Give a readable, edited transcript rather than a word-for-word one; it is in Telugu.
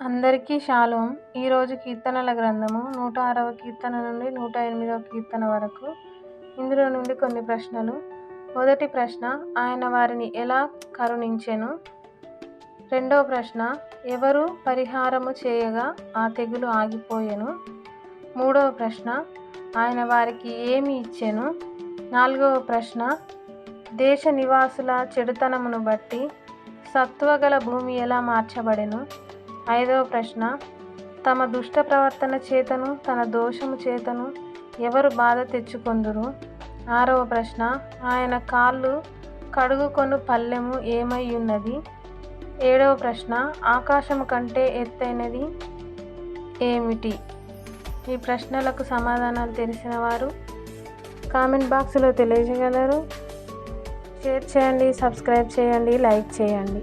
అందరికీ షాలోమ్. ఈరోజు కీర్తనల గ్రంథము 106వ కీర్తన నుండి 108వ కీర్తన వరకు. ఇందులో నుండి కొన్ని ప్రశ్నలు. మొదటి ప్రశ్న, ఆయన వారిని ఎలా కరుణించెను? రెండవ ప్రశ్న, ఎవరు పరిహారము చేయగా ఆ తెగులు ఆగిపోయెను? మూడవ ప్రశ్న, ఆయన వారికి ఏమి ఇచ్చెను? నాలుగవ ప్రశ్న, దేశ నివాసుల చెడుతనమును బట్టి సత్వగల భూమి ఎలా మార్చబడెను? ఐదవ ప్రశ్న, తమ దుష్ట ప్రవర్తన చేతను తన దోషము చేతను ఎవరు బాధ తెచ్చుకొందురు? ఆరవ ప్రశ్న, ఆయన కాళ్ళు కడుగుకొను పల్లెము ఏమై ఉన్నది? ఏడవ ప్రశ్న, ఆకాశము కంటే ఎత్తైనది ఏమిటి? ఈ ప్రశ్నలకు సమాధానాలు తెలిసిన వారు కామెంట్ బాక్స్లో తెలియజేయగలరు. షేర్ చేయండి, సబ్స్క్రైబ్ చేయండి, లైక్ చేయండి.